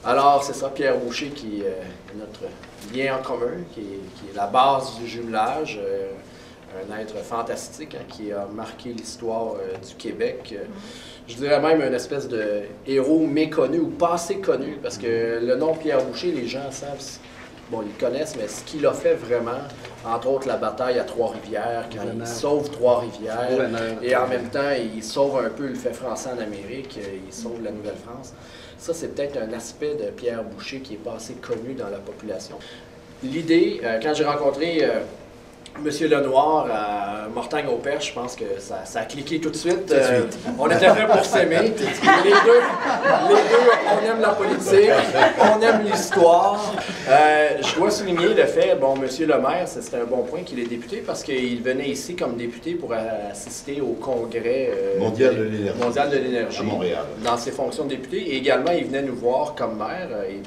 Alors, c'est ça, Pierre Boucher qui est notre lien en commun, qui est la base du jumelage, un être fantastique hein, qui a marqué l'histoire du Québec. Je dirais même une espèce de héros méconnu ou pas assez connu, parce que le nom Pierre Boucher, les gens savent, bon, ils le connaissent, mais ce qu'il a fait vraiment, entre autres la bataille à Trois-Rivières, quand il sauve Trois-Rivières, et en même temps, il sauve un peu le fait français en Amérique, il sauve la Nouvelle-France. Ça, c'est peut-être un aspect de Pierre Boucher qui n'est pas assez connu dans la population. L'idée, quand j'ai rencontré Monsieur Lenoir à Mortagne-au-Perche, je pense que ça a cliqué tout de suite. On était fait pour s'aimer. Les deux, on aime la politique, on aime l'histoire. Je dois souligner le fait, bon, Monsieur le maire, c'était un bon point qu'il est député parce qu'il venait ici comme député pour assister au congrès mondial de l'énergie à Montréal, dans ses fonctions de député. Et également, il venait nous voir comme maire et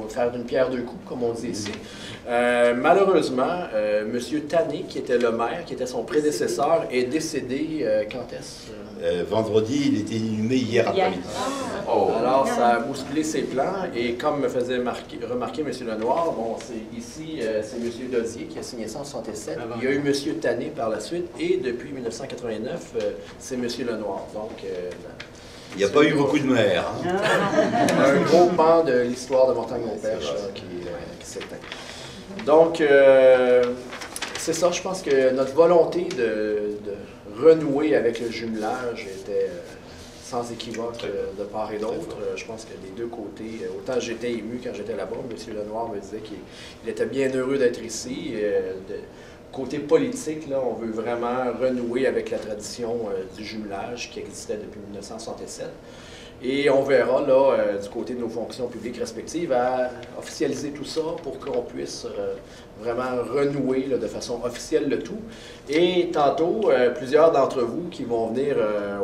faire d'une pierre deux coups, comme on dit ici. Malheureusement, M. Tanné, qui était le maire, qui était son prédécesseur, est décédé quand est-ce? Vendredi, il était inhumé hier après-midi. Alors, ça a bousculé ses plans, et comme me faisait remarquer M. Lenoir, bon, ici, c'est M. Dodier qui a signé ça en 1967. Il y a eu M. Tanné par la suite, et depuis 1989, c'est M. Lenoir. Donc, il n'y a pas eu beaucoup de maires. Hein? Un gros pan de l'histoire de Mortagne-au-Perche qui s'éteint. Donc, c'est ça, je pense que notre volonté de renouer avec le jumelage était sans équivoque de part et d'autre. Je pense que des deux côtés, autant j'étais ému quand j'étais là-bas, M. Lenoir me disait qu'il était bien heureux d'être ici. Côté politique, là, on veut vraiment renouer avec la tradition du jumelage qui existait depuis 1967. Et on verra, là, du côté de nos fonctions publiques respectives, à officialiser tout ça pour qu'on puisse vraiment renouer là, de façon officielle le tout. Et tantôt, plusieurs d'entre vous qui vont venir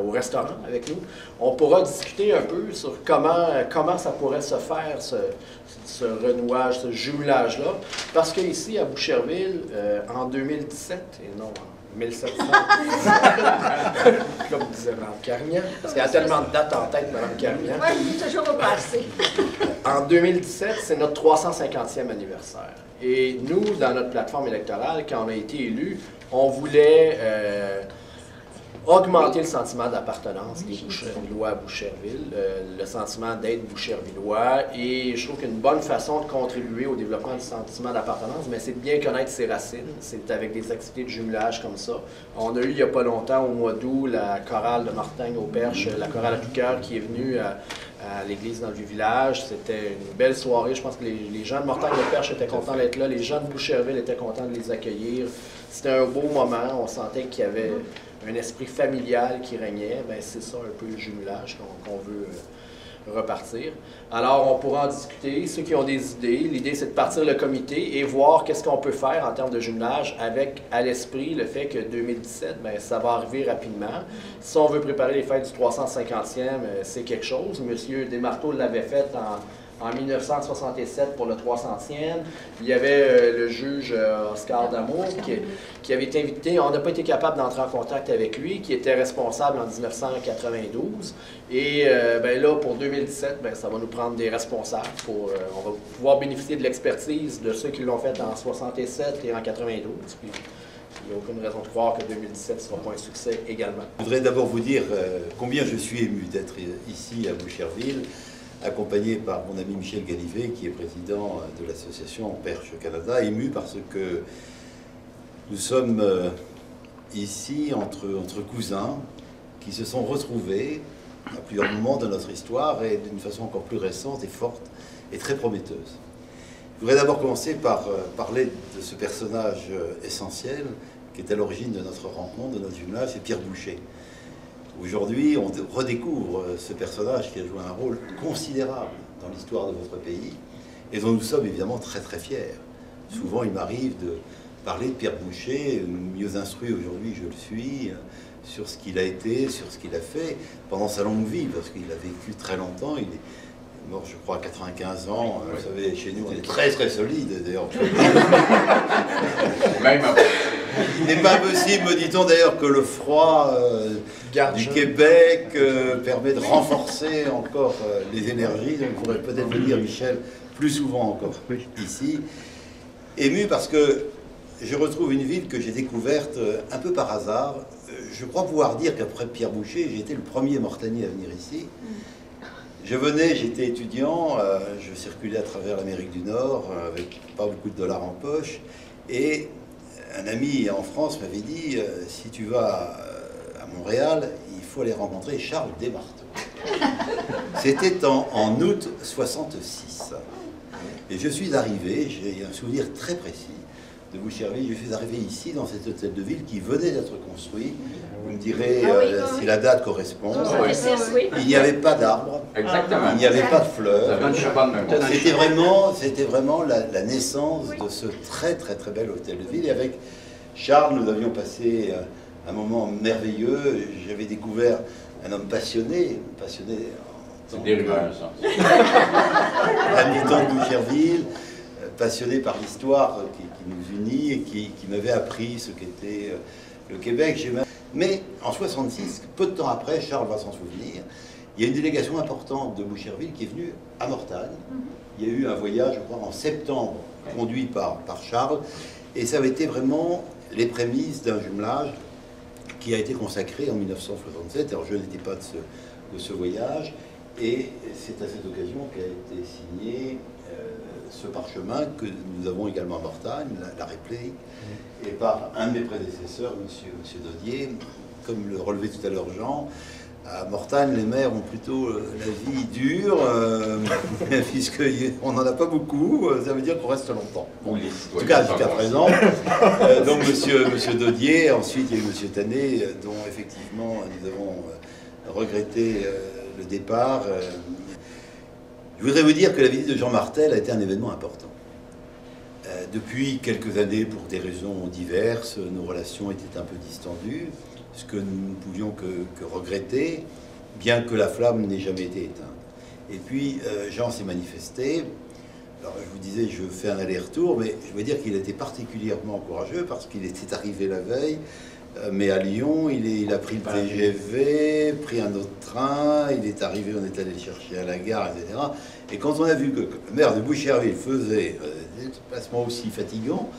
au restaurant avec nous, on pourra discuter un peu sur comment ça pourrait se faire, ce renouage, ce jumelage-là. Parce qu'ici, à Boucherville, en 2017, et non en 1700, comme disait Mme Carignan, parce qu'elle a tellement de dates en tête, Mme Carignan. Oui, toujours au passé. En 2017, c'est notre 350e anniversaire. Et nous, dans notre plateforme électorale, quand on a été élus, on voulait augmenter le sentiment d'appartenance des Bouchervillois à Boucherville, le sentiment d'être Bouchervillois. Et je trouve qu'une bonne façon de contribuer au développement du sentiment d'appartenance, c'est de bien connaître ses racines. C'est avec des activités de jumelage comme ça. On a eu il n'y a pas longtemps, au mois d'août, la chorale de Mortagne-au-Perche, la chorale à tout cœur qui est venue à l'église dans le Vieux-Village. C'était une belle soirée. Je pense que les gens de Mortagne-au-Perche étaient contents d'être là. Les gens de Boucherville étaient contents de les accueillir. C'était un beau moment. On sentait qu'il y avait un esprit familial qui régnait. C'est ça un peu le jumelage qu'on veut repartir. Alors, on pourra en discuter. Ceux qui ont des idées, l'idée, c'est de partir le comité et voir qu'est-ce qu'on peut faire en termes de jumelage avec à l'esprit le fait que 2017, ça va arriver rapidement. Si on veut préparer les fêtes du 350e, c'est quelque chose. M. Desmarteaux l'avait fait en 1967 pour le 300e. Il y avait le juge Oscar Damour qui avait été invité. On n'a pas été capable d'entrer en contact avec lui, qui était responsable en 1992. Et là, pour 2017, ça va nous prendre des responsables. On va pouvoir bénéficier de l'expertise de ceux qui l'ont fait en 67 et en 92. Puis, il n'y a aucune raison de croire que 2017 ne sera pas un succès également. Je voudrais d'abord vous dire combien je suis ému d'être ici à Boucherville, accompagné par mon ami Michel Galivet, qui est président de l'association Perche Canada, ému parce que nous sommes ici entre cousins qui se sont retrouvés à plusieurs moments de notre histoire et d'une façon encore plus récente et forte et très prometteuse. Je voudrais d'abord commencer par parler de ce personnage essentiel qui est à l'origine de notre rencontre, de notre jumelage, c'est Pierre Boucher. Aujourd'hui, on redécouvre ce personnage qui a joué un rôle considérable dans l'histoire de votre pays et dont nous sommes évidemment très très fiers. Souvent, il m'arrive de parler de Pierre Boucher, mieux instruit aujourd'hui je le suis, sur ce qu'il a été, sur ce qu'il a fait pendant sa longue vie, parce qu'il a vécu très longtemps. Il est mort, je crois, à 95 ans. Vous savez, chez nous, on est très très solide, d'ailleurs. Même après. Il n'est pas impossible, me dit-on d'ailleurs, que le froid du Québec permet de renforcer encore les énergies. Donc, on pourrait peut-être venir, Michel, plus souvent encore ici. Ému parce que je retrouve une ville que j'ai découverte un peu par hasard. Je crois pouvoir dire qu'après Pierre Boucher, j'ai été le premier Mortanier à venir ici. Je venais, j'étais étudiant, je circulais à travers l'Amérique du Nord avec pas beaucoup de dollars en poche. Et un ami en France m'avait dit, si tu vas à Montréal, il faut aller rencontrer Charles Desmarteaux. C'était en août 66. Et je suis arrivé, j'ai un souvenir très précis de Boucherville. Je suis arrivé ici, dans cet hôtel de ville qui venait d'être construit. Vous me direz si la date correspond. Il n'y avait pas d'arbres, il n'y avait pas de fleurs. C'était vraiment la naissance de ce très très très bel hôtel de ville. Et avec Charles, nous avions passé un moment merveilleux. J'avais découvert un homme passionné. C'est des rumeurs, ça. Habitant de Boucherville, passionné par l'histoire qui nous unit et qui m'avait appris ce qu'était le Québec. Mais en 66, peu de temps après, Charles va s'en souvenir, il y a une délégation importante de Boucherville qui est venue à Mortagne. Il y a eu un voyage, je crois, en septembre, conduit par Charles, et ça avait été vraiment les prémices d'un jumelage qui a été consacré en 1967. Alors je n'étais pas de ce voyage, et c'est à cette occasion qu'a été signé ce parchemin que nous avons également à Mortagne, la réplique, et par un de mes prédécesseurs, monsieur Dodier. Comme le relevait tout à l'heure Jean, à Mortagne, les maires ont plutôt la vie dure, puisqu'on n'en a pas beaucoup, ça veut dire qu'on reste longtemps. Bon, en tout cas, jusqu'à présent. Donc, monsieur Dodier, ensuite il y a eu monsieur Tanet, dont effectivement nous avons regretté le départ. Je voudrais vous dire que la visite de Jean Martel a été un événement important. Depuis quelques années, pour des raisons diverses, nos relations étaient un peu distendues, ce que nous ne pouvions que regretter, bien que la flamme n'ait jamais été éteinte. Et puis, Jean s'est manifesté. Alors, je vous disais, je fais un aller-retour, mais je veux dire qu'il était particulièrement courageux parce qu'il était arrivé la veille, mais à Lyon, il a pris le TGV, pris un autre train, il est arrivé, on est allé le chercher à la gare, etc. Et quand on a vu que le maire de Boucherville faisait des déplacements aussi fatigants,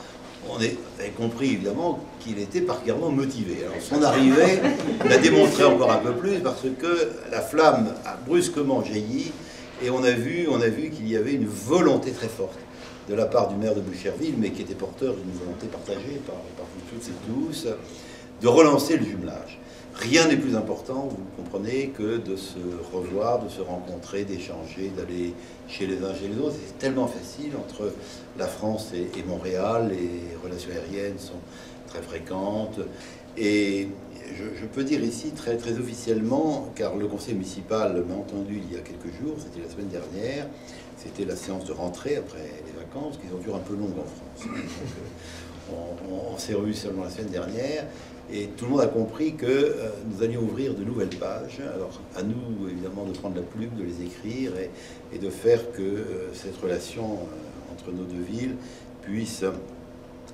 on avait compris évidemment qu'il était particulièrement motivé. Alors son arrivée l'a démontré encore un peu plus parce que la flamme a brusquement jailli et on a vu qu'il y avait une volonté très forte de la part du maire de Boucherville, mais qui était porteur d'une volonté partagée par vous toutes et tous, de relancer le jumelage. Rien n'est plus important, vous comprenez, que de se revoir, de se rencontrer, d'échanger, d'aller chez les uns chez les autres. C'est tellement facile entre la France et Montréal, les relations aériennes sont très fréquentes. Et je peux dire ici très, très officiellement, car le conseil municipal m'a entendu il y a quelques jours, c'était la semaine dernière, c'était la séance de rentrée après les vacances, qui ont duré un peu longues en France. Donc, on s'est revu seulement la semaine dernière. Et tout le monde a compris que nous allions ouvrir de nouvelles pages. Alors, à nous, évidemment, de prendre la plume, de les écrire et de faire que cette relation entre nos deux villes puisse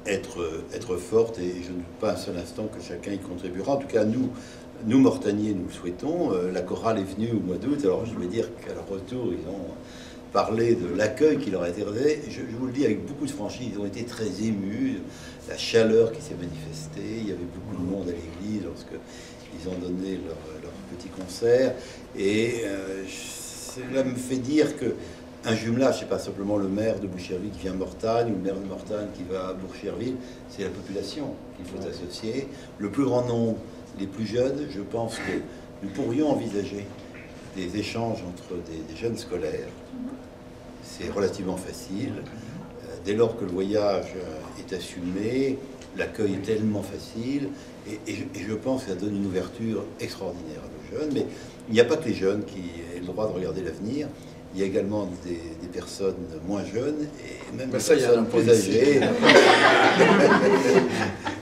être forte. Et je ne doute pas un seul instant que chacun y contribuera. En tout cas, nous Mortaniers, nous le souhaitons. La chorale est venue au mois d'août. Alors, je vais dire qu'à leur retour, ils ont parlé de l'accueil qui leur a été réservé. Je vous le dis avec beaucoup de franchise, ils ont été très émus. La chaleur qui s'est manifestée, il y avait beaucoup de monde à l'église lorsqu'ils ont donné leur petit concert. Et cela me fait dire qu'un jumelage, c'est pas simplement le maire de Boucherville qui vient à Mortagne ou le maire de Mortagne qui va à Boucherville, c'est la population qu'il faut associer. Le plus grand nombre, les plus jeunes, je pense que nous pourrions envisager des échanges entre des jeunes scolaires. C'est relativement facile. Dès lors que le voyage est assumé, l'accueil est tellement facile, et je pense que ça donne une ouverture extraordinaire à nos jeunes. Mais il n'y a pas que les jeunes qui aient le droit de regarder l'avenir, il y a également des personnes moins jeunes, et même des personnes plus âgées.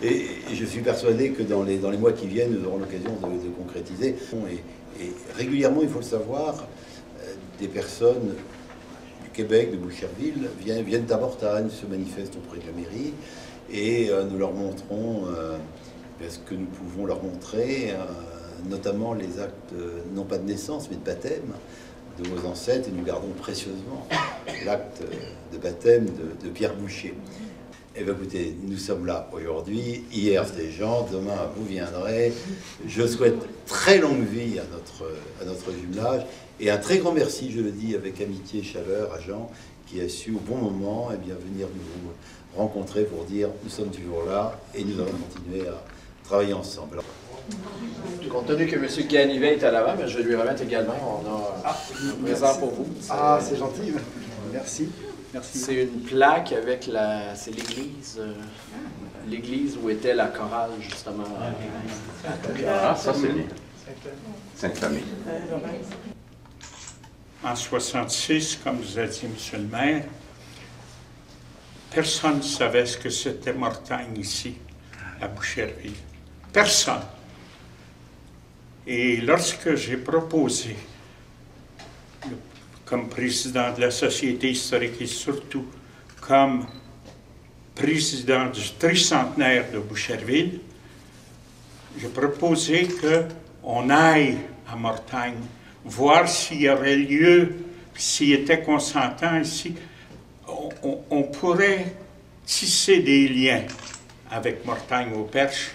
Et je suis persuadé que dans les mois qui viennent, nous aurons l'occasion de concrétiser. Et régulièrement, il faut le savoir, des personnes Québec, de Boucherville, viennent à Mortagne, se manifestent auprès de la mairie. et nous leur montrons ce que nous pouvons leur montrer, notamment les actes, non pas de naissance, mais de baptême de vos ancêtres, et nous gardons précieusement l'acte de baptême de Pierre Boucher. Eh bien, écoutez, nous sommes là aujourd'hui. Hier, c'était Jean. Demain, vous viendrez. Je souhaite très longue vie à notre jumelage. Et un très grand merci, je le dis avec amitié et chaleur, à Jean, qui a su au bon moment venir nous rencontrer pour dire nous sommes toujours là et nous allons continuer à travailler ensemble. Alors, compte tenu que M. Ganivet est à l'avant, je vais lui remettre également. On a un présent pour vous. Ah, c'est gentil. Merci. Merci. C'est une plaque avec c'est l'église où était la chorale, justement. Ah, ça c'est bien. Sainte-Famille. En 1966, comme vous a dit M. le maire, personne ne savait ce que c'était Mortagne ici, à Boucherville. Personne. Et lorsque j'ai proposé, comme président de la Société historique et surtout comme président du tricentenaire de Boucherville, j'ai proposé qu'on aille à Mortagne, voir s'il y avait lieu, s'il était consentant ici, on pourrait tisser des liens avec Mortagne au Perche.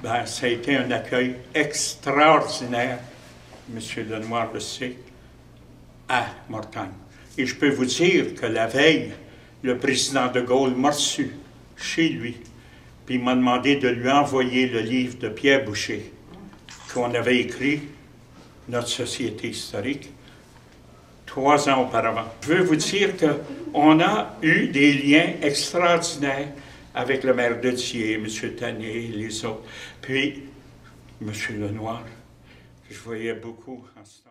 Ben, ça a été un accueil extraordinaire, M. Lenoir le sait, à Mortagne. Et je peux vous dire que la veille, le président de Gaulle m'a reçu chez lui, puis il m'a demandé de lui envoyer le livre de Pierre Boucher qu'on avait écrit, Notre Société historique, 3 ans auparavant. Je veux vous dire qu'on a eu des liens extraordinaires avec le maire de Thiers, M. Tanné et les autres. Puis, M. Lenoir, que je voyais beaucoup en ce temps.